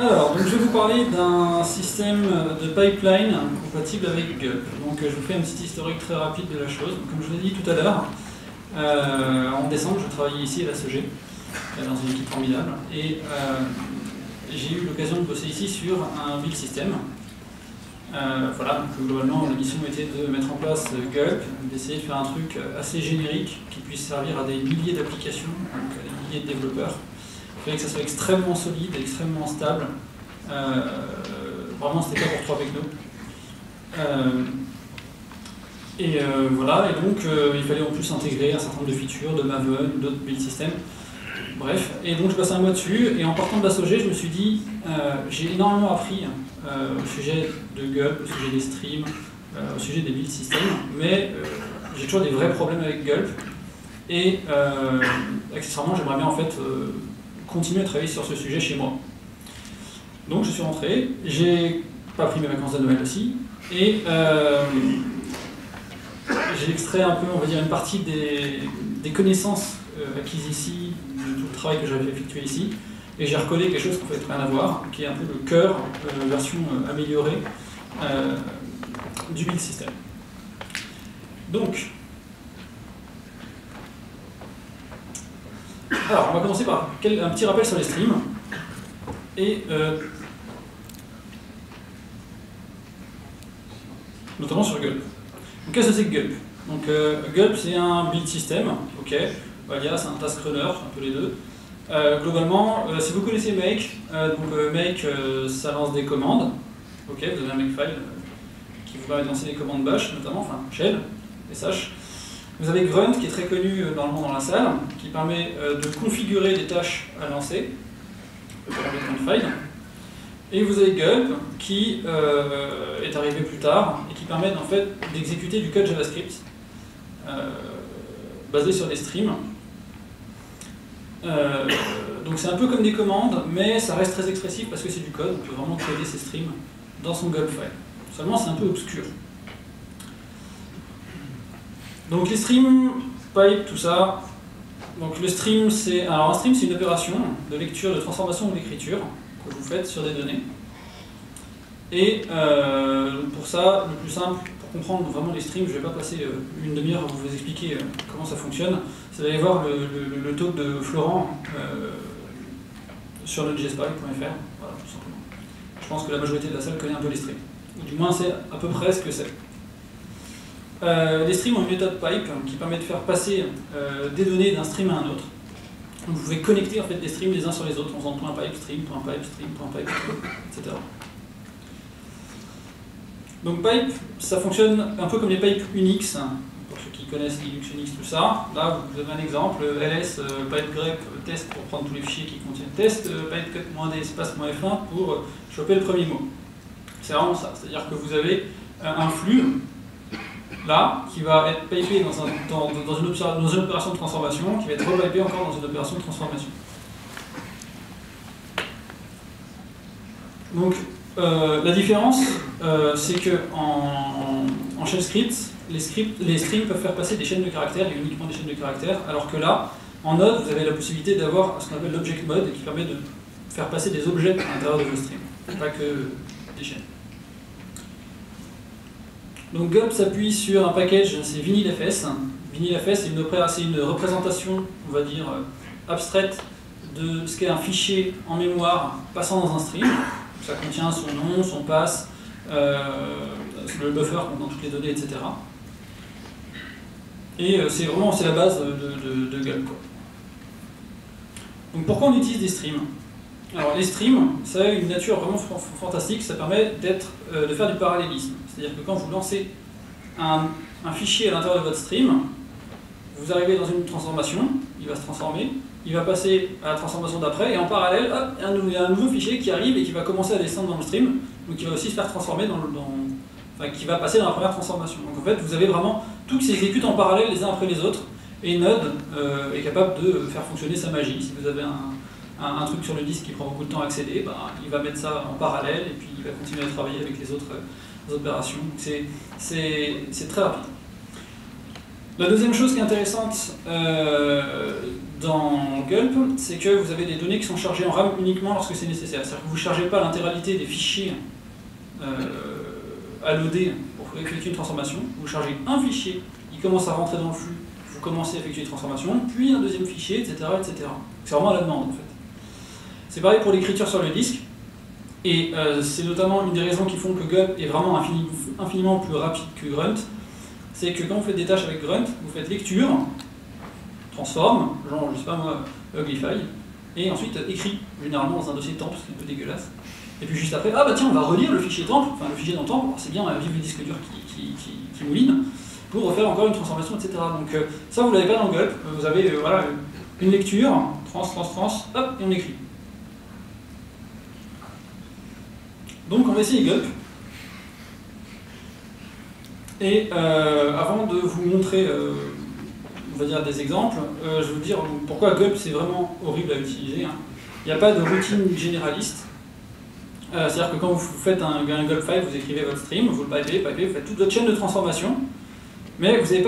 Alors, donc je vais vous parler d'un système de pipeline compatible avec Gulp. Donc je vous fais un petit historique très rapide de la chose. Donc, comme je vous l'ai dit tout à l'heure, en décembre, je travaillais ici à la SEG, dans une équipe formidable, et j'ai eu l'occasion de bosser ici sur un build system. Voilà, donc globalement la mission était de mettre en place Gulp, d'essayer de faire un truc assez générique qui puisse servir à des milliers d'applications, donc à des milliers de développeurs. Il fallait que ça soit extrêmement solide, extrêmement stable. Vraiment, c'était pas pour 3 technos. Voilà, et donc il fallait en plus intégrer un certain nombre de features, de Maven, d'autres build systems. Bref, et donc je passais un mois dessus, et en partant de la SOG, je me suis dit, j'ai énormément appris au sujet de Gulp, au sujet des streams, au sujet des build systems, mais j'ai toujours des vrais problèmes avec Gulp, et accessoirement, j'aimerais bien en fait continuer à travailler sur ce sujet chez moi. Donc je suis rentré, j'ai pas pris mes vacances de Noël aussi, et j'ai extrait un peu, on va dire, une partie des connaissances acquises ici, de tout le travail que j'avais effectué ici, et j'ai recollé quelque chose qui ne pouvait rien à voir, qui est un peu le cœur, version améliorée du build system. Donc, alors on va commencer par un petit rappel sur les streams, et notamment sur Gulp. Donc qu'est-ce que c'est que Gulp? Donc Gulp, c'est un build system, ok, alias un task runner, un peu les deux. Globalement, si vous connaissez Make, Make, ça lance des commandes, ok, vous avez un Makefile qui vous permet de lancer des commandes bash, notamment, enfin shell, SH. Vous avez Grunt, qui est très connu normalement dans la salle, qui permet de configurer des tâches à lancer, file. Et vous avez Gulp, qui est arrivé plus tard, et qui permet en fait d'exécuter du code JavaScript basé sur des streams. Donc c'est un peu comme des commandes, mais ça reste très expressif parce que c'est du code, on peut vraiment coder ces streams dans son Gulp file. Seulement c'est un peu obscur. Donc les streams, pipe, tout ça. Donc le stream, alors un stream c'est une opération de lecture, de transformation ou d'écriture que vous faites sur des données. Et pour ça, le plus simple, pour comprendre vraiment les streams, je ne vais pas passer une demi-heure à vous expliquer comment ça fonctionne. Vous allez voir le talk de Florent sur le jspy.fr, voilà, tout simplement. Je pense que la majorité de la salle connaît un peu les streams. Ou du moins, c'est à peu près ce que c'est. Les streams ont une méthode pipe qui permet de faire passer des données d'un stream à un autre. Donc vous pouvez connecter en fait des streams les uns sur les autres en faisant .pipe, stream, etc. Donc pipe, ça fonctionne un peu comme les pipes Unix, pour ceux qui connaissent Linux, Unix, tout ça. Là, vous avez un exemple, ls, pipe grep, test pour prendre tous les fichiers qui contiennent test, pipe cut-d espace -f1 pour choper le premier mot. C'est vraiment ça, c'est-à-dire que vous avez un flux là, qui va être pipé dans une opération de transformation, qui va être repipé encore dans une opération de transformation. Donc, la différence, c'est que en shell script, les streams peuvent faire passer des chaînes de caractères, et uniquement des chaînes de caractères, alors que là, en Node, vous avez la possibilité d'avoir ce qu'on appelle l'object mode, qui permet de faire passer des objets à l'intérieur de vos streams, pas que des chaînes. Donc Gulp s'appuie sur un package, c'est vinylfs. Vinylfs, c'est une représentation, on va dire, abstraite de ce qu'est un fichier en mémoire passant dans un stream. Ça contient son nom, son pass, le buffer contenant toutes les données, etc. Et c'est la base de Gulp, quoi. Donc pourquoi on utilise des streams? Alors les streams, ça a une nature vraiment fantastique, ça permet de faire du parallélisme. C'est-à-dire que quand vous lancez un fichier à l'intérieur de votre stream, vous arrivez dans une transformation, il va se transformer, il va passer à la transformation d'après, et en parallèle, hop, il y a un nouveau fichier qui arrive et qui va commencer à descendre dans le stream, donc il va aussi se faire transformer qui va passer dans la première transformation. Donc en fait, vous avez vraiment tout qui s'exécute en parallèle les uns après les autres, et Node est capable de faire fonctionner sa magie. Si vous avez un truc sur le disque qui prend beaucoup de temps à accéder, il va mettre ça en parallèle et puis il va continuer à travailler avec les autres opérations. C'est très rapide. La deuxième chose qui est intéressante dans Gulp, c'est que vous avez des données qui sont chargées en RAM uniquement lorsque c'est nécessaire. C'est-à-dire que vous ne chargez pas l'intégralité des fichiers à loader pour effectuer une transformation. Vous chargez un fichier, il commence à rentrer dans le flux, vous commencez à effectuer une transformation, puis un deuxième fichier, etc. etc. C'est vraiment à la demande en fait. C'est pareil pour l'écriture sur le disque, et c'est notamment une des raisons qui font que Gulp est vraiment infiniment plus rapide que Grunt. C'est que quand vous faites des tâches avec Grunt, vous faites lecture, transforme, genre, je sais pas moi, Uglify, et ensuite écrit, généralement dans un dossier temp, c'est un peu dégueulasse. Et puis juste après, ah bah tiens, on va relire le fichier temp, enfin le fichier dans temp, c'est bien, vive le disque dur qui mouline, pour refaire encore une transformation, etc. Donc ça, vous l'avez pas dans Gulp, vous avez voilà, une lecture, trans, hop, et on écrit. Donc on va essayer Gulp. Et avant de vous montrer, on va dire, des exemples, je vais vous dire pourquoi Gulp c'est vraiment horrible à utiliser. Hein. Il n'y a pas de routine généraliste. C'est-à-dire que quand vous faites un Gulp file, vous écrivez votre stream, vous le pipez, vous faites toute votre chaîne de transformation, mais vous ne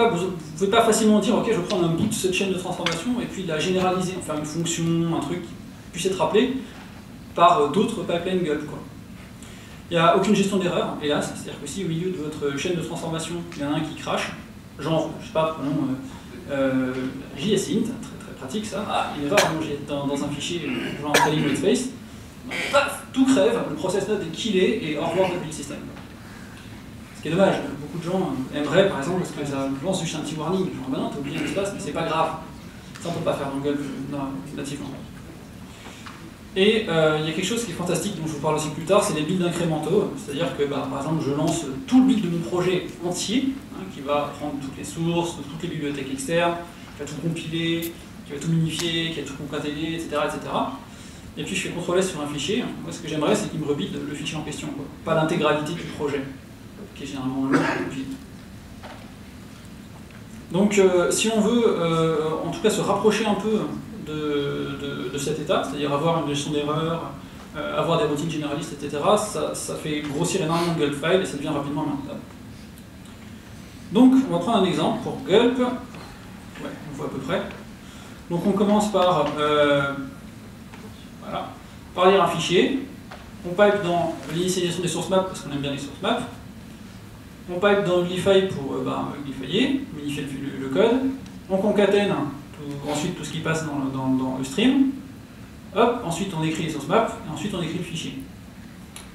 pouvez pas facilement dire, ok, je vais prendre un bout de cette chaîne de transformation et puis la généraliser, en faire une fonction, un truc qui puisse être rappelé par d'autres pipelines Gulp, quoi. Il n'y a aucune gestion d'erreur, hélas, c'est-à-dire que si au milieu de votre chaîne de transformation, il y en a un qui crache, genre, je sais pas, prenons JSint, très pratique ça, ah, une erreur dans un fichier, genre un calling whitespace, paf, tout crève, le process node est killé et au revoir votre build system. Ce qui est dommage, beaucoup de gens aimeraient par exemple parce que ça lance juste un petit warning, genre bah non, t'as oublié l'espace, mais c'est pas grave, ça on peut pas faire dans Gulp nativement. Et il y a quelque chose qui est fantastique dont je vous parle aussi plus tard, c'est les builds incrémentaux, c'est-à-dire que bah, par exemple je lance tout le build de mon projet entier, hein, qui va prendre toutes les sources, toutes les bibliothèques externes, qui va tout compiler, qui va tout minifier, qui va tout concaténer, etc., etc. Et puis je fais CTRL-S sur un fichier. Moi ce que j'aimerais c'est qu'il me rebuild le fichier en question, quoi. Pas l'intégralité du projet, qui est généralement long et build. Donc si on veut en tout cas se rapprocher un peu de cet état, c'est-à-dire avoir une gestion d'erreur, avoir des routines généralistes, etc., ça fait grossir énormément de Gulp file et ça devient rapidement maintenable. Donc on va prendre un exemple pour Gulp. Ouais, on voit à peu près. Donc on commence par voilà, par lire un fichier, on pipe dans l'initialisation des source maps parce qu'on aime bien les source maps, on pipe dans Uglify pour uglifier, minifier le code, on concatène ensuite tout ce qui passe dans le stream, hop, ensuite on écrit les source maps, et ensuite on écrit le fichier.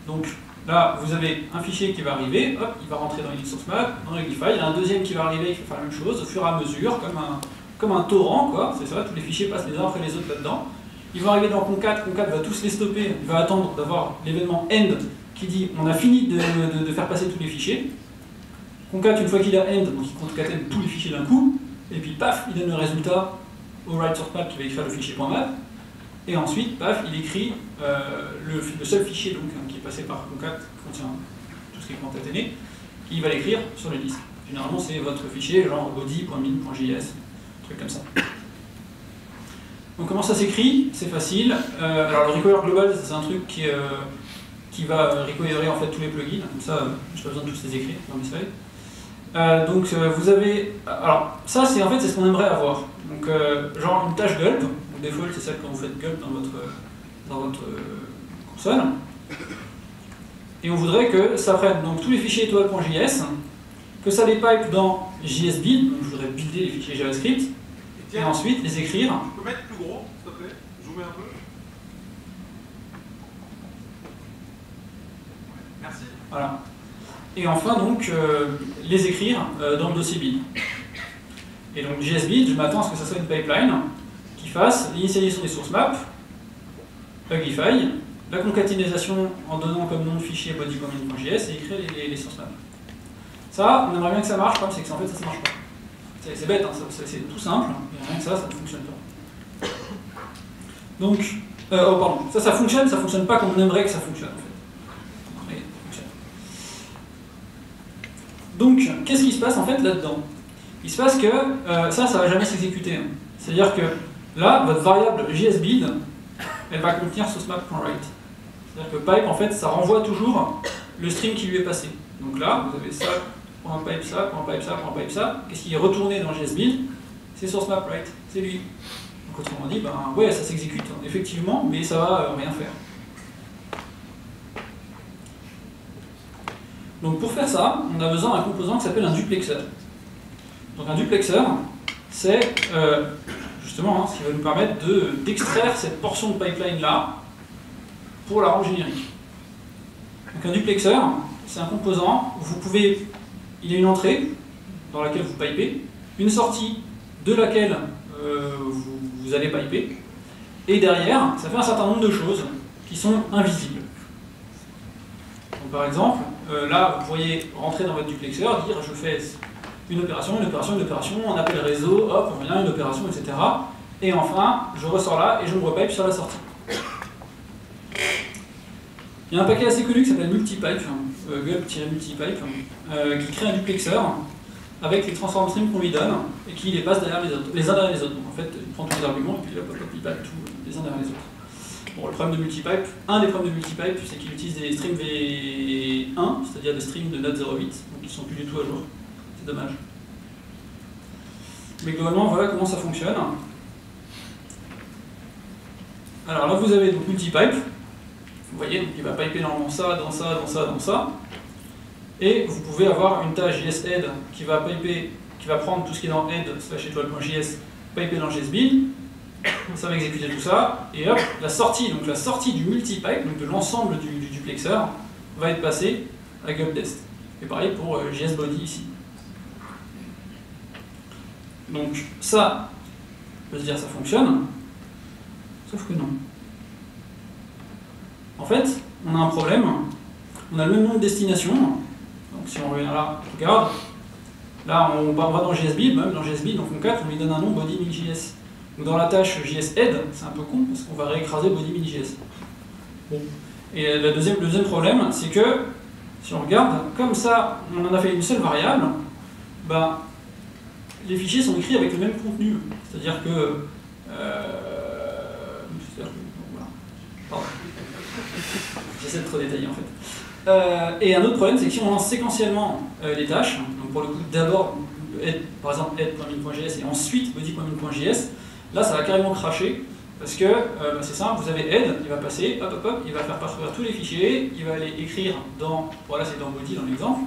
Donc là, vous avez un fichier qui va arriver, hop, il va rentrer dans les source map, dans Uglify, il y a un deuxième qui va arriver, qui va faire la même chose, au fur et à mesure, comme un torrent, quoi, c'est ça, tous les fichiers passent les uns après les autres là-dedans. Ils vont arriver dans Concat va tous les stopper, il va attendre d'avoir l'événement end qui dit on a fini de faire passer tous les fichiers. Concat, une fois qu'il a end, donc il concatène tous les fichiers d'un coup, et puis paf, il donne le résultat au write source map qui va écrire le fichier .map, et ensuite, paf, il écrit le seul fichier donc, qui est passé par Concat, qui contient tout ce qui est concaténé, qui va l'écrire sur le disque. Généralement, c'est votre fichier, genre body.min.js, un truc comme ça. Donc comment ça s'écrit? C'est facile. Alors le require global, c'est un truc qui va requirer en fait tous les plugins, comme ça, je n'ai pas besoin de tous les écrire dans mes slides. Donc vous avez... Alors ça, c'est en fait ce qu'on aimerait avoir. Donc genre une tâche gulp, donc default c'est celle quand vous faites gulp dans votre console. Et on voudrait que ça prenne donc tous les fichiers étoile.js, que ça les pipe dans JSBuild, donc je voudrais builder les fichiers JavaScript, et ensuite les écrire. Tu peux mettre plus gros, s'il te plaît? Zoomer un peu. Merci. Voilà. Et enfin donc les écrire dans le dossier build. Et donc JSBuild, je m'attends à ce que ça soit une pipeline qui fasse l'initialisation des source maps, Uglify, la concaténisation en donnant comme nom de fichier body.min.js et écrire les source maps. Ça, on aimerait bien que ça marche, c'est que en fait ça ne marche pas. C'est bête, hein, c'est tout simple, mais rien que ça ne fonctionne pas. Donc, pardon, ça fonctionne pas comme on aimerait que ça fonctionne en fait. Mais ça fonctionne. Donc, qu'est-ce qui se passe en fait là-dedans? Il se passe que ça va jamais s'exécuter. Hein. C'est-à-dire que là, votre variable JSBuild, elle va contenir sourcemap.write. C'est-à-dire que pipe, en fait, ça renvoie toujours le stream qui lui est passé. Donc là, vous avez ça .pipe ça, .pipe ça, .pipe ça. Qu'est-ce qui est retourné dans JSBuild? C'est source map write, c'est lui. Donc autrement dit, ben ouais, ça s'exécute, hein, effectivement, mais ça va rien faire. Donc pour faire ça, on a besoin d'un composant qui s'appelle un duplexeur. Donc un duplexeur, c'est justement ce qui va nous permettre d'extraire cette portion de pipeline-là pour la rendre générique. Donc un duplexeur, c'est un composant où il y a une entrée dans laquelle vous pipez, une sortie de laquelle vous allez piper, et derrière, ça fait un certain nombre de choses qui sont invisibles. Donc par exemple, là, vous pourriez rentrer dans votre duplexeur, dire je fais une opération, un appel réseau, hop, on revient, une opération, etc. Et enfin, je ressors là et je me repipe sur la sortie. Il y a un paquet assez connu qui s'appelle multipipe, gulp-multipipe, qui crée un duplexeur avec les transform streams qu'on lui donne et qui les passe derrière les uns derrière les autres. Donc en fait, il prend tous les arguments et puis il pipe tout les uns derrière les autres. Bon, le problème de multipipe, un des problèmes de multipipe, c'est qu'il utilise des streams V1, c'est-à-dire des streams de Node 0.8, donc ils ne sont plus du tout à jour. C'est dommage. Mais globalement, voilà comment ça fonctionne. Alors là, vous avez donc multipipe. Vous voyez, donc il va piper normalement ça, dans ça, dans ça, dans ça. Et vous pouvez avoir une tâche JSHead qui va prendre tout ce qui est dans head/étoile.js, piper dans JSBuild. Ça va exécuter tout ça. Et hop, la sortie du multipipe, donc de l'ensemble du duplexeur, va être passée à gulp-dest. Et pareil pour JSBody ici. Donc ça, on peut se dire ça fonctionne, sauf que non. En fait, on a un problème, on a le même nom de destination, donc si on revient là, regarde, là on va dans JSBuild, même dans JSBuild, dans Concat, on lui donne un nom body min.js. Donc dans la tâche JSHead, c'est un peu con, parce qu'on va réécraser body min.js. Bon. Et le deuxième problème, c'est que, si on regarde, comme ça, on en a fait une seule variable, ben, les fichiers sont écrits avec le même contenu. C'est-à-dire que... voilà. Pardon. J'essaie de trop détailler en fait. Et un autre problème, c'est que si on lance séquentiellement les tâches, donc pour le coup d'abord, par exemple head.min.js et ensuite body.min.js, là ça va carrément cracher, parce que c'est simple, vous avez head, il va passer, hop hop hop, il va faire parcourir tous les fichiers, il va aller écrire dans, voilà c'est dans body dans l'exemple.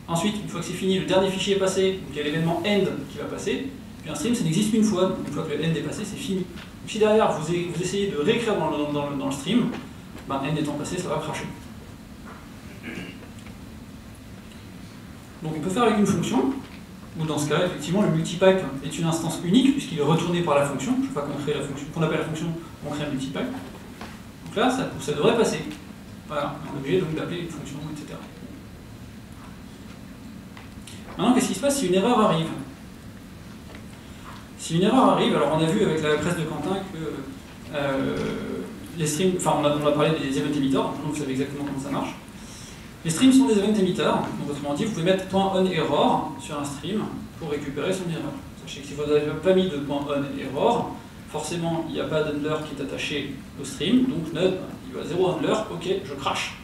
Ensuite, une fois que c'est fini, le dernier fichier est passé, donc il y a l'événement end qui va passer, puis un stream ça n'existe qu'une fois, donc une fois que le end est passé, c'est fini. Donc si derrière vous essayez de réécrire dans le stream, ben, end étant passé, ça va cracher. Donc on peut faire avec une fonction, ou dans ce cas, effectivement, le multipipe est une instance unique, puisqu'il est retourné par la fonction. Chaque fois qu'on crée la fonction, qu'on appelle la fonction, on crée un multipipe. Donc là, ça devrait passer. Voilà, on est obligé donc d'appeler une fonction, etc. Maintenant, qu'est-ce qui se passe si une erreur arrive? Si une erreur arrive, alors on a vu avec la presse de Quentin que les streams, enfin on a parlé des event emitters, donc vous savez exactement comment ça marche. Les streams sont des event emitters, donc autrement dit, vous pouvez mettre .onError sur un stream pour récupérer son erreur. Sachez que si vous n'avez pas mis de .onError, forcément il n'y a pas d'handler qui est attaché au stream, donc node, il va 0 handler, ok, je crash.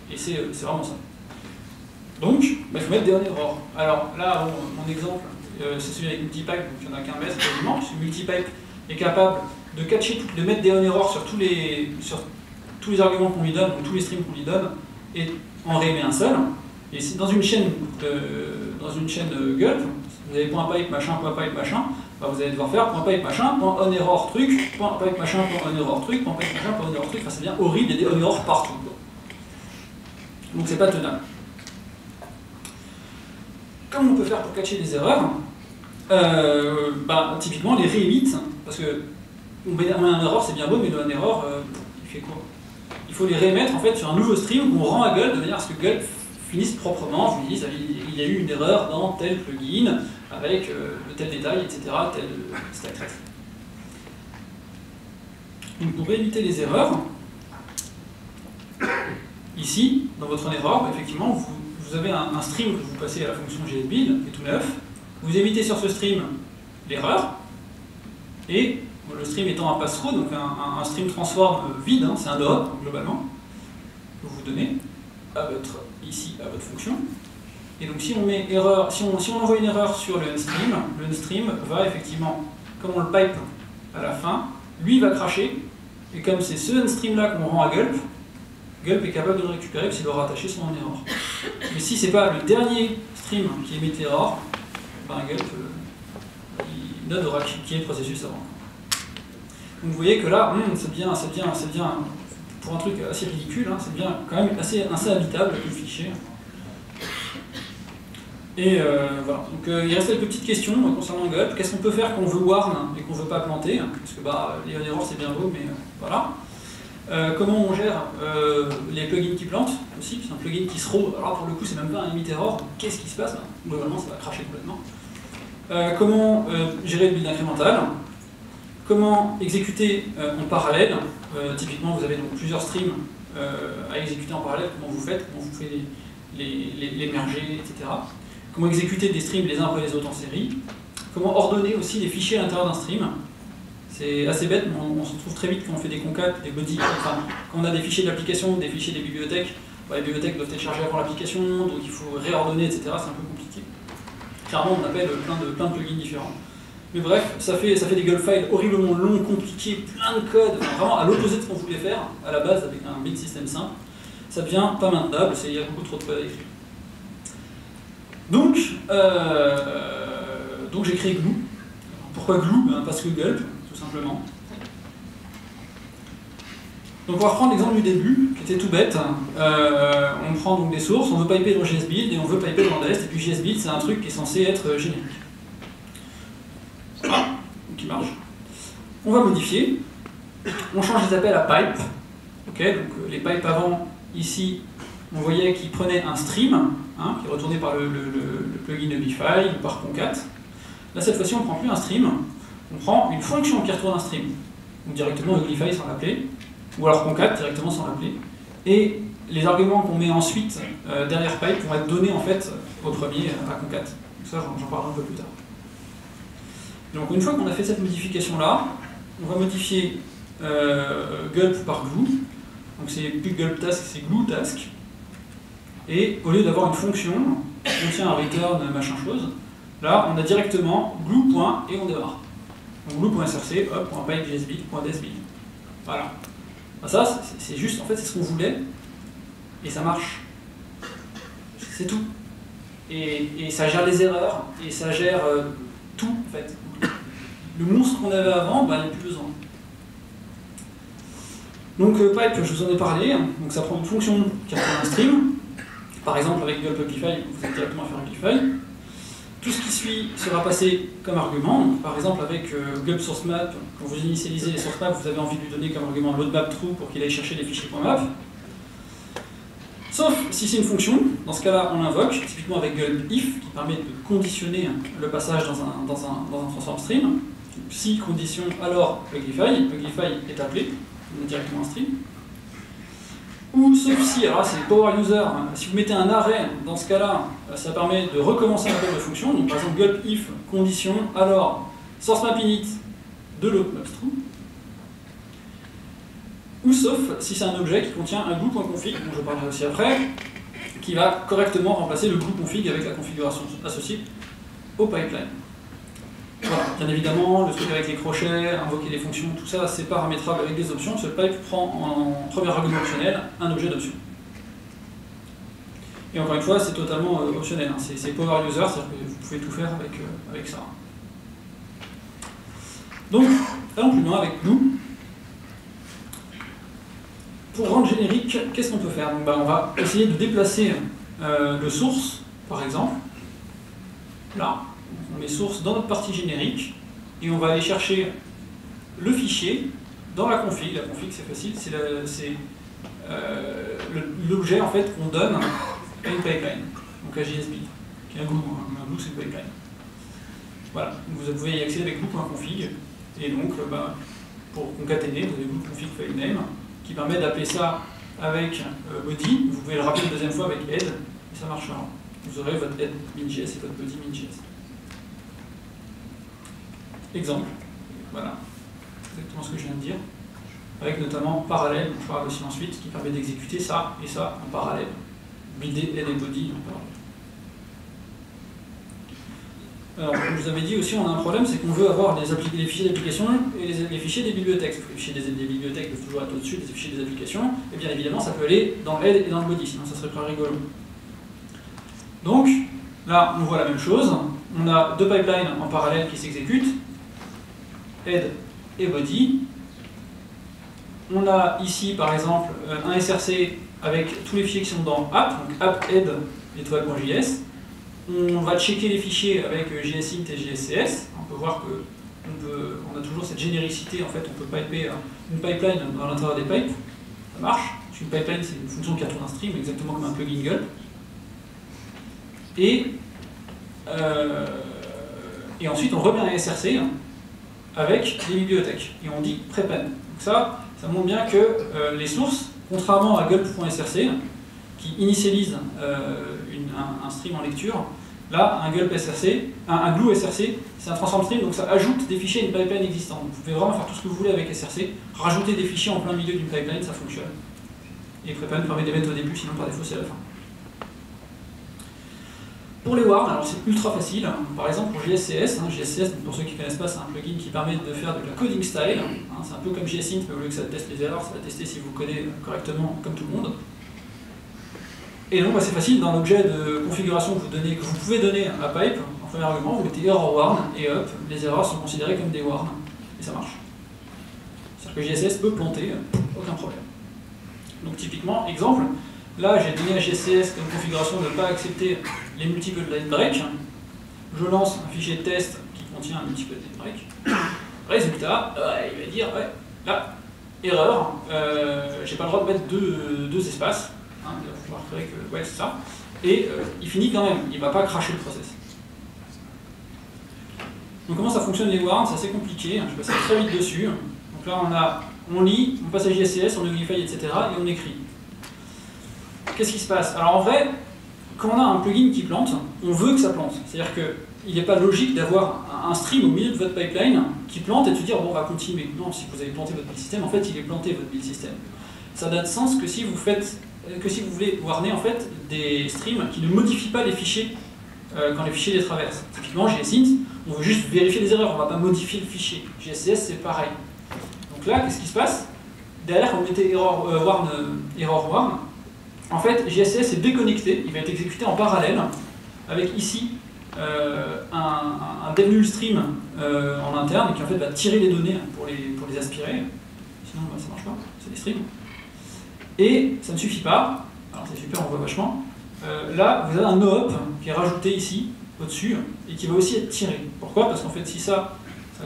Et c'est vraiment ça. Donc, il faut mettre des on-error. Alors là, mon exemple, c'est celui avec multipipe, donc il n'y en a qu'un mètre quasiment, puisque multipipe est capable de catcher, de mettre des on-error sur tous les arguments qu'on lui donne, donc tous les streams qu'on lui donne, et en réémet un seul. Et dans une chaîne gulp, vous avez .pipe machin, bah vous allez devoir faire .pipe machin, .onError truc, .pipe machin, .onError truc, .pipe machin, .onError truc, enfin c'est bien horrible, il y a des on-error partout. Quoi. Donc c'est pas tenable. Comment on peut faire pour catcher des erreurs? Typiquement les réemit, parce que un error c'est bien beau, mais un error, il fait quoi? Il faut les réémettre en fait sur un nouveau stream qu'on rend à Gulp de manière à ce que Gulp finisse proprement. Je vous dis, il y a eu une erreur dans tel plugin avec tel détail, etc. Tel etc. Donc pour éviter les erreurs, ici, dans votre erreur, effectivement, vous avez un stream que vous passez à la fonction JSBuild, qui est tout neuf. Vous évitez sur ce stream l'erreur, et le stream étant un pass-through, donc un stream transform vide, c'est un drop globalement, que vous donnez à votre fonction. Et donc si on met erreur, si on envoie une erreur sur le unstream va effectivement, comme on le pipe à la fin, lui va cracher, et comme c'est ce unstream là qu'on rend à Gulp, Gulp est capable de le récupérer parce qu'il doit rattacher son erreur. Mais si c'est pas le dernier stream qui émet l'erreur, ben Gulp il n'aura quitté le processus avant. Donc vous voyez que là, c'est bien, pour un truc assez ridicule, hein, c'est bien quand même assez habitable le fichier. Et voilà, donc il reste quelques petites questions concernant Gulp. Qu'est-ce qu'on peut faire quand on veut warn et qu'on ne veut pas planter? Parce que bah, les erreurs c'est bien beau, mais voilà. Comment on gère les plugins qui plantent aussi? C'est un plugin qui se roule, alors pour le coup c'est même pas un limit error, qu'est-ce qui se passe? Globalement ça va cracher complètement. Comment gérer le build incrémental? Comment exécuter en parallèle? Typiquement vous avez donc plusieurs streams à exécuter en parallèle, comment vous faites les merger, etc. Comment exécuter des streams les uns après les autres en série? Comment ordonner aussi les fichiers à l'intérieur d'un stream? C'est assez bête, mais on se retrouve très vite quand on fait des concats, des body, enfin, quand on a des fichiers d'application, des fichiers des bibliothèques, bah, les bibliothèques doivent être chargées avant l'application, donc il faut réordonner, etc. C'est un peu compliqué. Clairement, on appelle plein de plugins différents. Mais bref, ça fait des Gulp files horriblement longs, compliqués, plein de code, enfin, vraiment à l'opposé de ce qu'on voulait faire, à la base, avec un build system simple. Ça devient pas maintenable, il y a beaucoup trop de code à écrire. Donc j'ai créé Glue. Pourquoi Glue? Parce que Gulp, tout simplement. Donc on va reprendre l'exemple du début, qui était tout bête. On prend donc des sources, on veut piper dans JSBuild et on veut piper dans Dest, et puis JSBuild c'est un truc qui est censé être générique. Voilà, qui marche. On va modifier, on change les appels à pipe. Ok, donc les pipes avant, ici, on voyait qu'ils prenaient un stream, hein, qui est retourné par le plugin de Bify ou par concat. Là cette fois-ci on ne prend plus un stream, on prend une fonction qui retourne un stream. Donc directement Uglify sans l'appeler, ou alors concat directement sans l'appeler. Et les arguments qu'on met ensuite derrière pipe vont être donnés en fait au premier à concat. Donc ça j'en parlerai un peu plus tard. Donc une fois qu'on a fait cette modification là, on va modifier Gulp par Glue. Donc c'est plus Gulp task, c'est Glue task. Et au lieu d'avoir une fonction qui contient un return machin chose, là on a directement glue. Et on démarre. Donc glue.src, hop, .pipe.jsbuild.desbuild. Voilà. Ben ça, c'est juste, en fait, c'est ce qu'on voulait, et ça marche. C'est tout. Et ça gère les erreurs, et ça gère tout, en fait. Le monstre qu'on avait avant, ben, il n'y a plus besoin. Donc pipe, je vous en ai parlé, donc ça prend une fonction qui reprend un stream. Par exemple, avec Gulp Uglify, vous faites directement faire Uglify. Tout ce qui suit sera passé comme argument. Donc, par exemple, avec Gulp SourceMap, quand vous initialisez les source-maps, vous avez envie de lui donner comme argument loadmap true pour qu'il aille chercher les fichiers .map. Sauf si c'est une fonction, dans ce cas-là, on l'invoque, typiquement avec Gulp if, qui permet de conditionner le passage dans un transform stream. Si condition, alors Uglify est appelé, on a directement un stream. Ou sauf si, alors là c'est power user, hein, si vous mettez un arrêt, dans ce cas-là, ça permet de recommencer un appel de fonction. Donc par exemple gulp if condition, alors source map init de loadmap true. Ou sauf si c'est un objet qui contient un glue.config, dont je parlerai aussi après, qui va correctement remplacer le glue.config avec la configuration associée au pipeline. Voilà, bien évidemment, le truc avec les crochets, invoquer les fonctions, tout ça c'est paramétrable avec des options. Ce pipe prend en premier argument optionnel un objet d'option. Et encore une fois, c'est totalement optionnel, hein. C'est power user, c'est-à-dire que vous pouvez tout faire avec ça. Donc, allons plus loin avec Glue. Pour rendre générique, qu'est-ce qu'on peut faire? Donc, on va essayer de déplacer le source, par exemple, là. On met source dans notre partie générique et on va aller chercher le fichier dans la config. La config c'est facile, c'est l'objet en fait qu'on donne à une pipeline, donc à JSBuild, qui est un glue. Un glue c'est une pipeline. Voilà, vous pouvez y accéder avec glue.config et donc pour concaténer, vous avez glue.config file name qui permet d'appeler ça avec body. Vous pouvez le rappeler une deuxième fois avec head et ça marchera. Vous aurez votre head min.js et votre body min.js. Exemple, voilà, exactement ce que je viens de dire, avec notamment parallèle, dont je parle aussi ensuite, qui permet d'exécuter ça et ça en parallèle, builder head et body en parallèle. Alors, comme je vous avais dit aussi, on a un problème, c'est qu'on veut avoir les fichiers d'application et les fichiers des bibliothèques. Les fichiers des bibliothèques peuvent toujours être au-dessus des fichiers des applications, et bien évidemment, ça peut aller dans le head et dans le body, sinon ça serait pas rigolo. Donc, là, on voit la même chose. On a deux pipelines en parallèle qui s'exécutent, head et body. On a ici, par exemple, un SRC avec tous les fichiers qui sont dans app, donc app head étoile.js. On va checker les fichiers avec JSInt et JSCS. On peut voir qu'on a toujours cette généricité, en fait, on peut piper une pipeline dans l'intérieur des pipes. Ça marche. Une pipeline, c'est une fonction qui retourne un stream, exactement comme un plugin Gulp. Et ensuite, on remet un SRC avec des bibliothèques. Et on dit prepend. Donc ça montre bien que les sources, contrairement à gulp.src, qui initialise un stream en lecture, là, un gulp SRC, un glue SRC, c'est un transform stream, donc ça ajoute des fichiers à une pipeline existante. Donc vous pouvez vraiment faire tout ce que vous voulez avec SRC, rajouter des fichiers en plein milieu d'une pipeline, ça fonctionne. Et prepend permet de les mettre au début, sinon par défaut c'est à la fin. Pour les warns, alors c'est ultra facile. Par exemple pour JSCS, JSCS, pour ceux qui ne connaissent pas, c'est un plugin qui permet de faire de la coding style. C'est un peu comme JSInt, mais au lieu que ça teste les erreurs, ça va tester si vous codez correctement comme tout le monde. Et donc c'est facile, dans l'objet de configuration que vous pouvez donner à pipe, en premier argument, vous mettez error warn et hop, les erreurs sont considérées comme des warns. Et ça marche. C'est-à-dire que JSCS peut planter, aucun problème. Donc typiquement, exemple, là j'ai donné à JSCS comme configuration de ne pas accepter les multiple line break. Je lance un fichier de test qui contient un multiple line break. Résultat, il va dire, ouais, là, erreur, j'ai pas le droit de mettre deux espaces. Il va pouvoir créer que, ouais, c'est ça. Et il finit quand même, il ne va pas cracher le process. Donc comment ça fonctionne les warns? C'est assez compliqué, je vais passer très vite dessus. Donc là on lit, on passe à JSCS, on unify, etc. et on écrit. Qu'est-ce qui se passe? Alors en vrai, quand on a un plugin qui plante, on veut que ça plante. C'est-à-dire qu'il n'est pas logique d'avoir un stream au milieu de votre pipeline qui plante et de se dire bon on va continuer. Non, si vous avez planté votre build system, en fait il est planté votre build system. Ça n'a de sens que si vous voulez warner en fait des streams qui ne modifient pas les fichiers quand les fichiers les traversent. Typiquement JSInt, on veut juste vérifier les erreurs, on ne va pas modifier le fichier. JSCS c'est pareil. Donc là, qu'est-ce qui se passe? Derrière, quand vous mettez error warn, en fait, JSCS est déconnecté, il va être exécuté en parallèle, avec ici un dev-null stream en interne qui en fait va tirer les données pour les aspirer. Sinon, ça ne marche pas, c'est des streams. Et ça ne suffit pas, alors c'est super, on voit vachement. Là, vous avez un no-op qui est rajouté ici, au-dessus, et qui va aussi être tiré. Pourquoi? Parce qu'en fait, si ça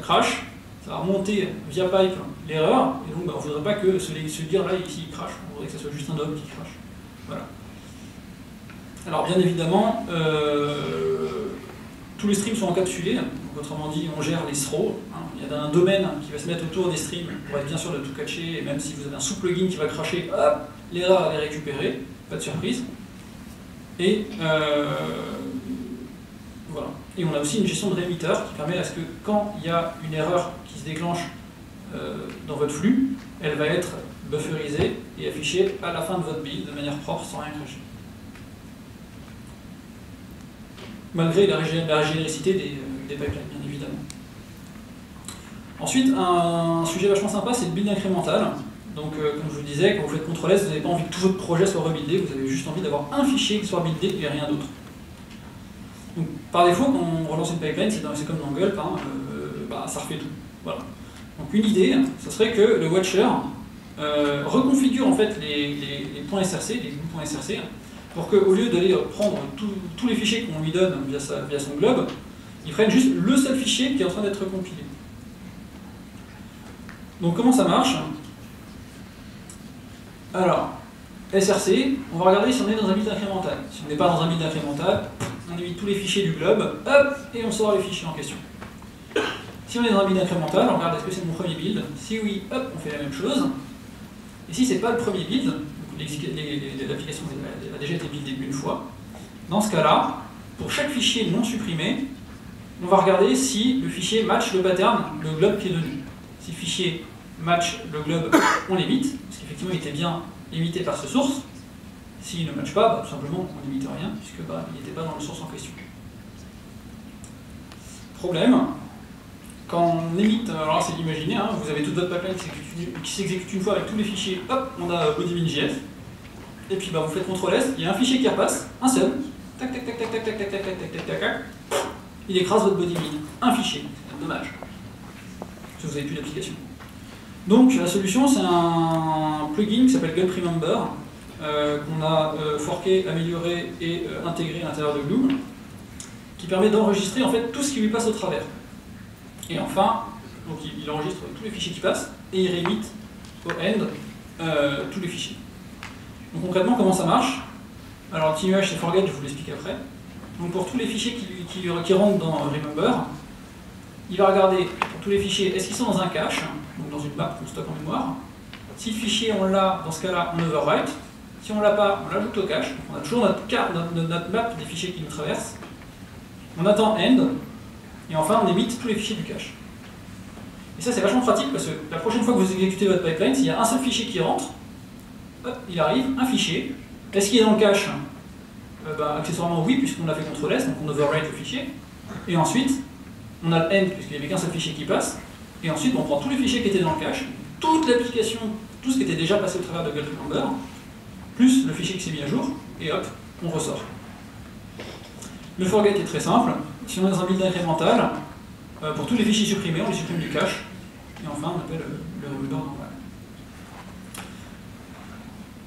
crache, ça va remonter via pipe l'erreur, et donc on ne voudrait pas que ce dire-là ici il crache, on voudrait que ce soit juste un no-op qui crache. Voilà. Alors bien évidemment, tous les streams sont encapsulés, donc autrement dit, on gère les throws. Il y a un domaine qui va se mettre autour des streams pour être bien sûr de tout catcher, et même si vous avez un sous-plugin qui va cracher, hop, l'erreur elle est récupérée, pas de surprise. Et voilà. Et on a aussi une gestion de réémetteur qui permet à ce que quand il y a une erreur qui se déclenche dans votre flux, elle va être bufferisée et affichée à la fin de votre build de manière propre sans rien cracher. Malgré la généricité des pipelines, bien évidemment. Ensuite, un sujet vachement sympa, c'est le build incrémental. Donc, comme je vous le disais, quand vous faites CTRL S, vous n'avez pas envie que tout votre projet soit rebuildé, vous avez juste envie d'avoir un fichier qui soit buildé et rien d'autre. Donc, par défaut, quand on relance une pipeline, c'est comme dans Gulp, ça refait tout. Voilà. Donc, une idée, ce serait que le watcher reconfigure en fait les points SRC, les points SRC, pour qu'au lieu d'aller prendre tous les fichiers qu'on lui donne via son globe, il prenne juste le seul fichier qui est en train d'être compilé. Donc comment ça marche? Alors, SRC, on va regarder si on est dans un build incrémental. Si on n'est pas dans un build incrémental, on évite tous les fichiers du globe, hop, et on sort les fichiers en question. Si on est dans un build incrémental, on regarde est-ce que c'est mon premier build. Si oui, hop, on fait la même chose. Et si c'est pas le premier build, l'application a déjà été buildée une fois, dans ce cas-là, pour chaque fichier non supprimé, on va regarder si le fichier match le pattern, le globe qui est donné. Si le fichier match le globe, on l'émite, parce qu'effectivement il était bien émité par ce source. S'il ne match pas, tout simplement on n'émite rien, puisque il n'était pas dans le source en question. Problème, quand on émite, alors là c'est d'imaginer, hein, vous avez toute votre pipeline qui s'exécute une fois avec tous les fichiers, hop, on a bodymin.js, et puis bah, vous faites CTRL-S, il y a un fichier qui repasse, un seul, tac tac tac tac tac tac tac tac tac tac tac tac, il écrase votre bodymin, un fichier, c'est dommage, parce que vous n'avez plus d'application. Donc la solution c'est un plugin qui s'appelle Gulp Remember, qu'on a forqué, amélioré et intégré à l'intérieur de Gloom, qui permet d'enregistrer en fait tout ce qui lui passe au travers. Et enfin, donc il enregistre tous les fichiers qui passent et il réémite au end tous les fichiers. Donc concrètement, comment ça marche? Alors le TIMUH c'est forget, je vous l'explique après. Donc pour tous les fichiers qui rentrent dans Remember, il va regarder pour tous les fichiers, est-ce qu'ils sont dans un cache, donc dans une map qu'on stocke en mémoire. Si le fichier on l'a, dans ce cas-là, on overwrite. Si on ne l'a pas, on l'ajoute au cache. Donc on a toujours notre map des fichiers qui nous traversent. On attend end, et enfin on émite tous les fichiers du cache. Et ça c'est vachement pratique parce que la prochaine fois que vous exécutez votre pipeline, s'il y a un seul fichier qui rentre, hop, il arrive, un fichier. Est-ce qu'il est dans le cache? Accessoirement oui, puisqu'on l'a fait CTRL-S, donc on overwrite le fichier. Et ensuite, on a le end, puisqu'il n'y avait qu'un seul fichier qui passe. Et ensuite, on prend tous les fichiers qui étaient dans le cache, toute l'application, tout ce qui était déjà passé au travers de Gulp Remember, plus le fichier qui s'est mis à jour, et hop, on ressort. Le forget est très simple. Si on est dans un build incrémental, pour tous les fichiers supprimés, on les supprime du cache. Et enfin, on appelle le remember normal.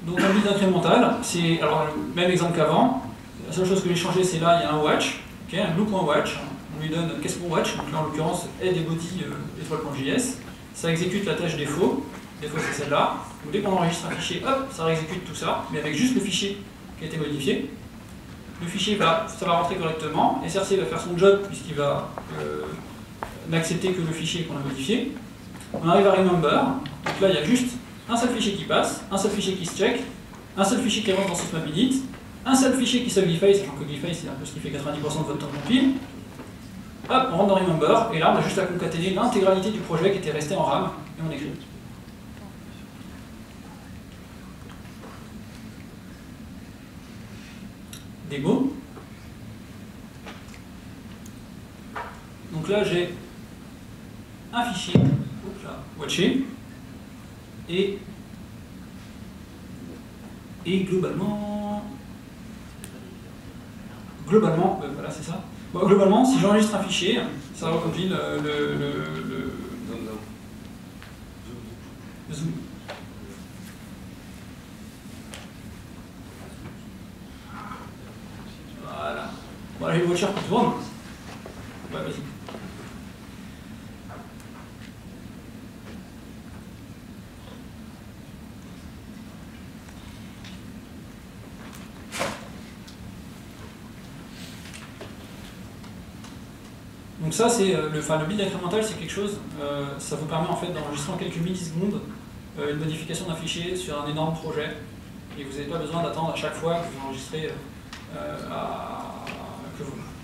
Donc un build incrémental, c'est alors le même exemple qu'avant. La seule chose que j'ai changé, c'est là, il y a un watch, okay, un blue.watch. On lui donne qu'est-ce qu'on watch, donc là en l'occurrence, add et body étoile.js. Ça exécute la tâche défaut. Défaut, c'est celle-là. Donc dès qu'on enregistre un fichier, hop, ça réexécute tout ça, mais avec juste le fichier qui a été modifié. Le fichier ça va rentrer correctement, SRC va faire son job puisqu'il va n'accepter que le fichier qu'on a modifié. On arrive à Remember, donc là il y a juste un seul fichier qui passe, un seul fichier qui se check, un seul fichier qui rentre dans systemap-init, un seul fichier qui se glify, sachant que glify c'est un peu ce qui fait 90% de votre temps de compile. Hop, on rentre dans Remember, et là on a juste à concaténer l'intégralité du projet qui était resté en RAM, et on écrit. Démo. Donc là j'ai un fichier, watché, et globalement, voilà c'est ça. Bon, globalement, si j'enregistre un fichier, ça recompile le zoom. Voilà. Bon, j'ai le watcher qui tourne. Ouais, vas-y. Donc ça, c'est le build incrémental, c'est quelque chose, ça vous permet en fait d'enregistrer en quelques millisecondes une modification d'un fichier sur un énorme projet, et vous n'avez pas besoin d'attendre à chaque fois que vous enregistrez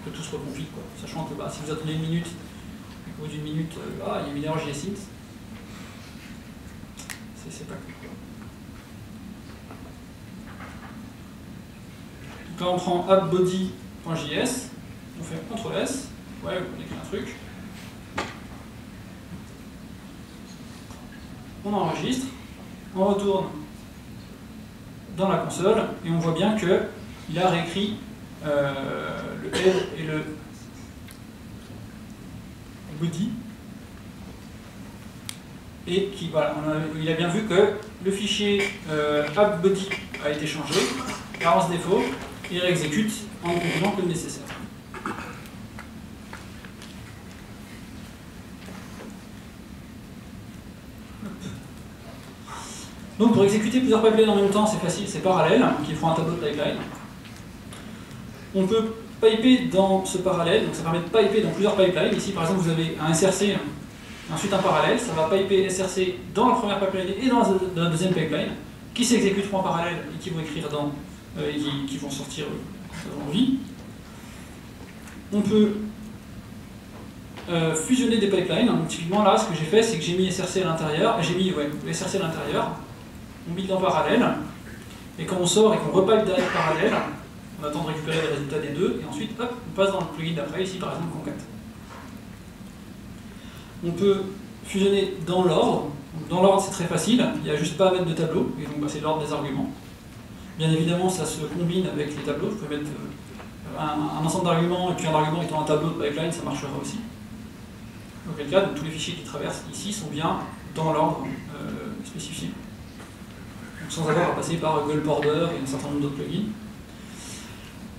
que tout se recompile, quoi. Sachant que si vous attendez une minute, et qu'au bout d'une minute, il y a une erreur JSINT, c'est pas cool, quoi. Donc là on prend appbody.js, on fait CTRL-S, ouais, on écrit un truc. On enregistre, on retourne dans la console et on voit bien qu'il a réécrit le head et le body. Et voilà, il a bien vu que le fichier appbody a été changé, carence défaut, et réexécute en compilant comme nécessaire. Donc pour exécuter plusieurs pipelines en même temps, c'est facile, c'est parallèle, qui font un tableau de pipeline. On peut piper dans ce parallèle, donc ça permet de piper dans plusieurs pipelines. Ici par exemple vous avez un SRC, ensuite un parallèle, ça va piper SRC dans la première pipeline et dans la deuxième pipeline, qui s'exécuteront en parallèle et qui vont écrire dans, et qui vont sortir en vie. On peut fusionner des pipelines. Donc, typiquement là, ce que j'ai fait, c'est que j'ai mis SRC à l'intérieur, j'ai mis SRC à l'intérieur, on build en parallèle, et quand on sort et qu'on repipe derrière parallèle, on attend de récupérer les résultats des deux, et ensuite, hop, on passe dans le plugin d'après, ici par exemple concat. on peut fusionner dans l'ordre. Dans l'ordre, c'est très facile, il n'y a juste pas à mettre de tableau, et donc c'est l'ordre des arguments. Bien évidemment, ça se combine avec les tableaux. Vous pouvez mettre un ensemble d'arguments, et puis un argument étant un tableau de pipeline, ça marchera aussi. Auquel cas, donc, tous les fichiers qui traversent ici sont bien dans l'ordre spécifié. Donc, sans avoir à passer par Gulp Order et un certain nombre d'autres plugins.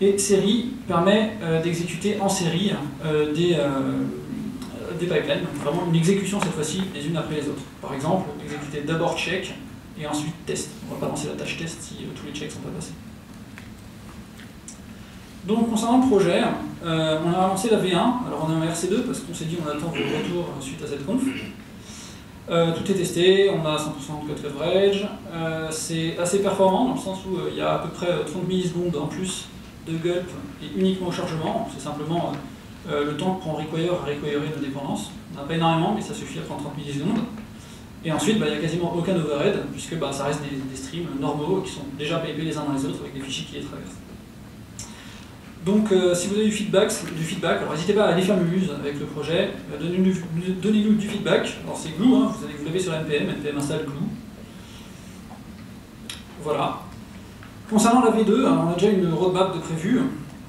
Et série permet d'exécuter en série des pipelines, donc vraiment une exécution cette fois-ci les unes après les autres. Par exemple, exécuter d'abord check et ensuite test. On ne va pas lancer la tâche test si tous les checks ne sont pas passés. Donc concernant le projet, on a lancé la V1, alors on est en RC2 parce qu'on s'est dit on attend vos retours suite à cette conf. Tout est testé, on a 100% de code coverage, c'est assez performant dans le sens où il y a à peu près 30 millisecondes en plus de gulp et uniquement au chargement, c'est simplement le temps que prend require à requirer nos dépendances. On n'a pas énormément mais ça suffit à prendre 30 millisecondes. Et ensuite il n'y a quasiment aucun overhead puisque ça reste des streams normaux qui sont déjà pipés les uns dans les autres avec des fichiers qui les traversent. Donc si vous avez du feedback, alors n'hésitez pas à aller faire mumuse avec le projet, donnez-nous du feedback. Alors c'est Glue, hein, vous l'avez sur npm install Glue. Voilà. Concernant la V2, alors on a déjà une roadmap de prévu.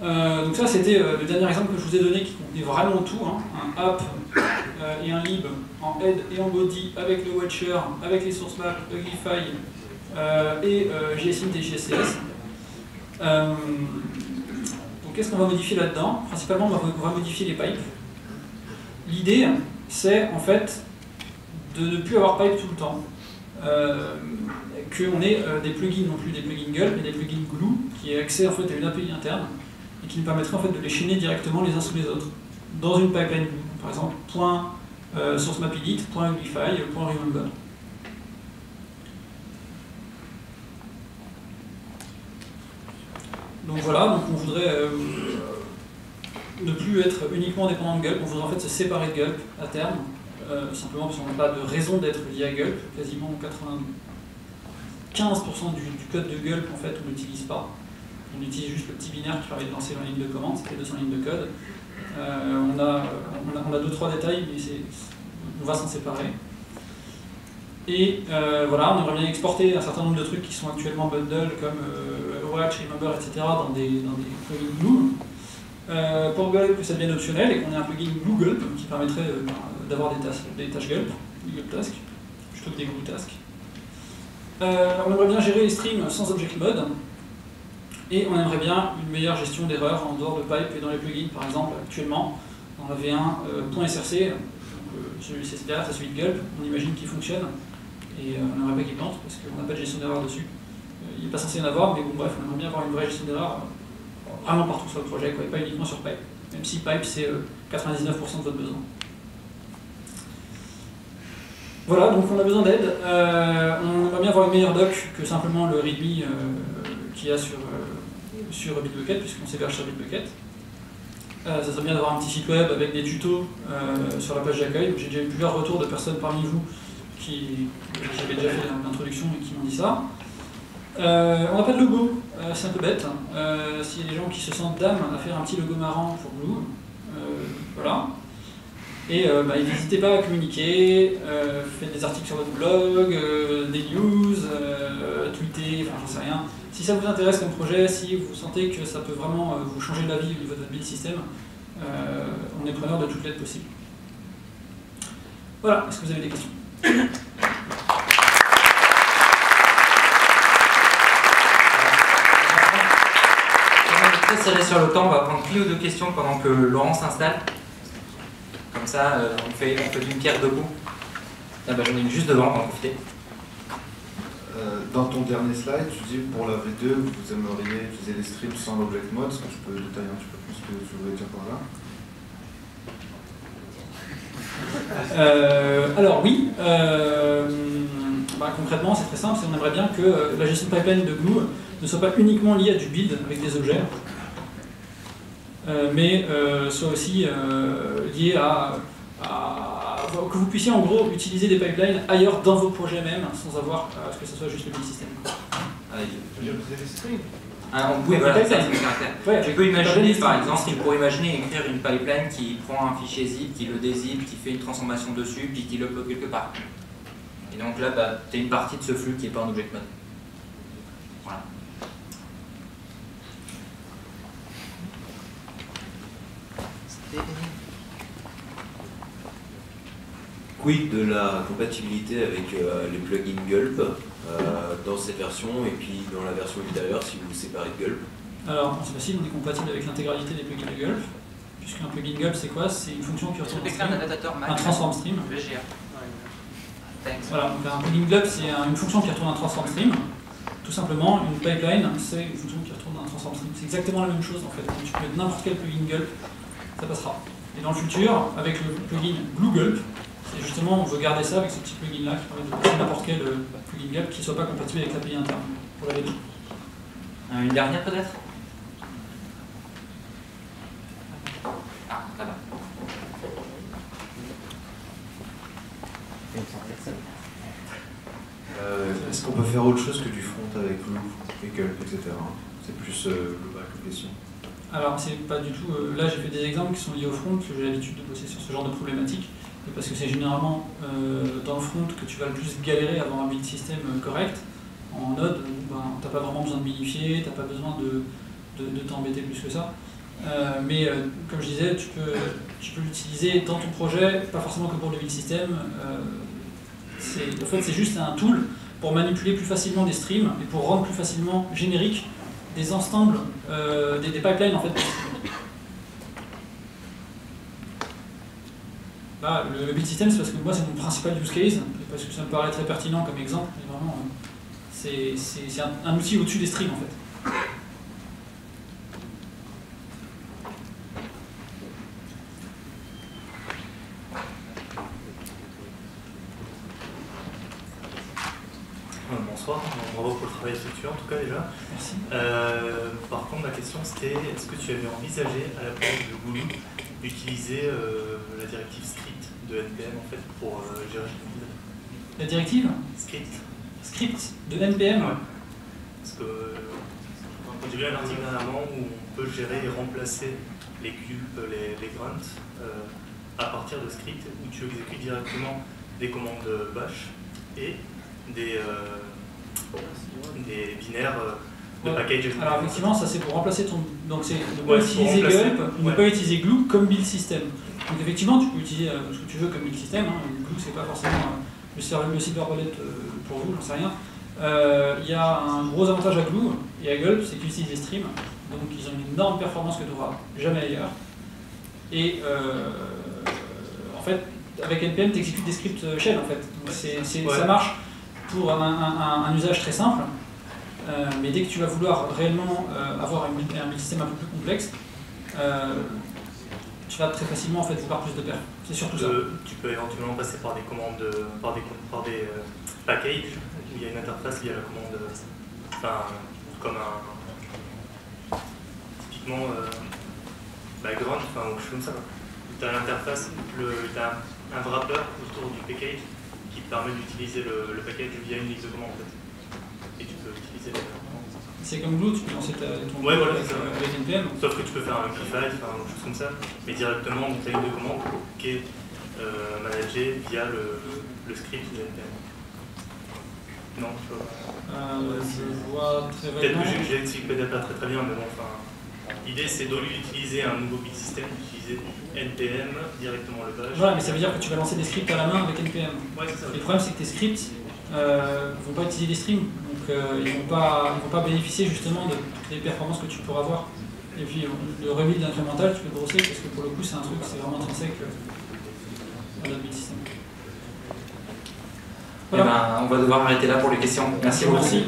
Donc ça c'était le dernier exemple que je vous ai donné qui contenait vraiment tout, hein, un app et un lib en head et en body avec le watcher, avec les source maps, Uglify et JSInt et JSCS. Donc qu'est-ce qu'on va modifier là-dedans? Principalement on va modifier les pipes. L'idée c'est en fait de ne plus avoir pipe tout le temps. Qu'on ait des plugins, non plus des plugins Gulp, mais des plugins Glue, qui aient accès en fait à une API interne, et qui nous permettraient en fait de les chaîner directement les uns sous les autres, dans une pipeline Glue. Par exemple, .sourceMapEdit, .Uglify, .remember. Donc voilà, donc on voudrait ne plus être uniquement dépendant de Gulp, on voudrait en fait se séparer de Gulp à terme, simplement parce qu'on n'a pas de raison d'être lié à Gulp, quasiment 95% du code de Gulp en fait on n'utilise pas. On utilise juste le petit binaire qui permet de lancer une ligne de commande, c'est les 200 lignes de code. On a 2-3 détails, mais on va s'en séparer. Et voilà, on aimerait bien exporter un certain nombre de trucs qui sont actuellement bundle, comme Watch, Remember, etc. dans des plugins Glue. Pour Gulp, que ça devienne optionnel et qu'on ait un plugin Glue Gulp qui permettrait d'avoir des tâches Gulp, des Gulp tasks, plutôt que des Glue tasks. On aimerait bien gérer les streams sans object mode. Et on aimerait bien une meilleure gestion d'erreurs en dehors de pipe et dans les plugins. Par exemple, actuellement, dans la V1, .src, celui c'est derrière, c'est celui de Gulp, on imagine qu'il fonctionne, et on n'aimerait pas qu'il plante, parce qu'on n'a pas de gestion d'erreur dessus. Il n'est pas censé y en avoir, mais bon bref, on aimerait bien avoir une vraie gestion d'erreur vraiment partout sur le projet, quoi, et pas uniquement sur pipe. Même si pipe c'est 99% de votre besoin. Voilà, donc on a besoin d'aide. On aimerait bien avoir une meilleure doc que simplement le readme qu'il y a sur Bitbucket, puisqu'on s'héberge sur Bitbucket. Ça serait bien d'avoir un petit site web avec des tutos sur la page d'accueil. J'ai déjà eu plusieurs retours de personnes parmi vous qui j'avais déjà fait l'introduction et qui m'ont dit ça. On n'a pas de logo, c'est un peu bête. S'il y a des gens qui se sentent d'âme à faire un petit logo marrant pour Glue, voilà. Et n'hésitez pas à communiquer, faites des articles sur votre blog, des news, tweeter, enfin j'en sais rien. Si ça vous intéresse comme projet, si vous sentez que ça peut vraiment vous changer la vie au niveau de votre build system, on est preneur de toute l'aide possible. Voilà, est-ce que vous avez des questions? Très serré sur le temps, on va prendre une ou deux questions pendant que Laurent s'installe. Comme ça, on fait d'une pierre deux coups. Ah bah, j'en ai une juste devant, on va en profiter. Dans ton dernier slide, tu dis pour la V2, vous aimeriez utiliser les streams sans l'object mode. Est-ce que tu peux détailler un petit peu plus ce que tu voulais dire par là? Alors oui, concrètement c'est très simple, on aimerait bien que la gestion de pipeline de Glue ne soit pas uniquement liée à du build avec des objets, mais soit aussi liée à que vous puissiez en gros utiliser des pipelines ailleurs dans vos projets même, sans avoir à ce que ce soit juste le build system. Ah, il y a des streams. Oui, voilà, pipeline. ça, c'est le caractère. Ouais, Tu peux imaginer, par pipeline, exemple, tu pourrais imaginer écrire une pipeline qui prend un fichier zip, qui le dézip, qui fait une transformation dessus, puis qui l'upload quelque part. Et donc là, bah, tu as une partie de ce flux qui n'est pas en object mode. Voilà. Quid de la compatibilité avec les plugins Gulp dans cette version et puis dans la version ultérieure si vous séparez de Gulp? Alors, c'est facile, on est compatible avec l'intégralité des plugins de Gulp. Puisqu'un plugin Gulp, c'est quoi? C'est une fonction qui retourne un transform stream. VGA. Thanks. Voilà, donc un plugin Gulp, c'est une fonction qui retourne un transform stream. Tout simplement, une pipeline, c'est une fonction qui retourne un transform stream. C'est exactement la même chose en fait. Donc, tu peux mettre n'importe quel plugin Gulp, ça passera. Et dans le futur, avec le plugin Glue Gulp, c'est justement, on veut garder ça avec ce petit plugin là qui permet de passer n'importe quel plugin Gulp qui ne soit pas compatible avec l'API interne. Pour la VG. Une dernière peut-être? Ah, là-bas. Est-ce qu'on peut faire autre chose que du front avec Glue et Gulp, etc. C'est plus global comme question. Alors, c'est pas du tout. Là, j'ai fait des exemples qui sont liés au front, que j'ai l'habitude de bosser sur ce genre de problématique. Et parce que c'est généralement dans le front que tu vas le plus galérer à avoir un build system correct. En Node, ben, t'as pas vraiment besoin de minifier, t'as pas besoin de t'embêter plus que ça. Mais comme je disais, tu peux l'utiliser dans ton projet, pas forcément que pour le build system. En fait, c'est juste un tool pour manipuler plus facilement des streams et pour rendre plus facilement générique des ensembles, des pipelines en fait. Là, le build system, c'est parce que moi, c'est mon principal use case, et parce que ça me paraît très pertinent comme exemple. Et vraiment, c'est un outil au-dessus des streams en fait. Bonsoir, bravo pour le travail effectué en tout cas déjà. Merci. Par contre, ma question c'était, est-ce que tu avais envisagé à la place de Glue d'utiliser la directive script de NPM en fait pour gérer le build? La directive Script de NPM. Ouais. Parce que j'ai vu un article dernièrement où on peut gérer et remplacer les gulp, les grunts à partir de scripts où tu exécutes directement des commandes bash et des binaires de package. Alors effectivement, ça c'est pour remplacer ton... Donc c'est ne pas Ouais, utiliser pour remplacer. Gulp, ne pas utiliser Glue comme build system. Donc effectivement, tu peux utiliser ce que tu veux comme build system. Hein. Glue, c'est pas forcément le serverless pour vous, j'en sais rien. Il y a un gros avantage à Glue et à Gulp, c'est qu'ils utilisent des streams. Donc ils ont une énorme performance que tu n'auras jamais ailleurs. Et en fait, avec NPM, tu exécutes des scripts shell en fait. Donc ça marche pour un usage très simple. Mais dès que tu vas vouloir réellement avoir un build system un peu plus complexe, tu vas très facilement en fait vouloir plus de paires. C'est surtout ça. Tu peux éventuellement passer par des commandes, par des packages où il y a une interface liée à la commande, enfin comme typiquement grunt, enfin ou quelque chose comme ça. Tu as l'interface, tu as un wrapper autour du package qui te permet d'utiliser le package via une liste de commandes en fait. Et tu peux utiliser c'est comme Glue, tu peux lancer ton voilà, avec NPM. Sauf que tu peux faire un amplify, enfin quelque chose comme ça, mais directement dans ta ligne de commande qui est managée via le script de NPM. Non, je vois très peut-être vaguement. que j'explique peut-être pas très bien, mais bon, enfin, l'idée c'est d'au lieu d'utiliser un nouveau build system, d'utiliser NPM directement le bash. Voilà, mais ça veut dire que tu vas lancer des scripts à la main avec NPM. Ouais, c'est ça. Le problème, c'est que tes scripts ne vont pas utiliser des streams, donc ils ne vont pas bénéficier justement de toutes les performances que tu pourras avoir. Et puis le rebuild incrémental, tu peux brosser parce que pour le coup, c'est un truc, c'est vraiment intrinsèque à notre build system. Voilà. On va devoir arrêter là pour les questions. Merci beaucoup. Merci.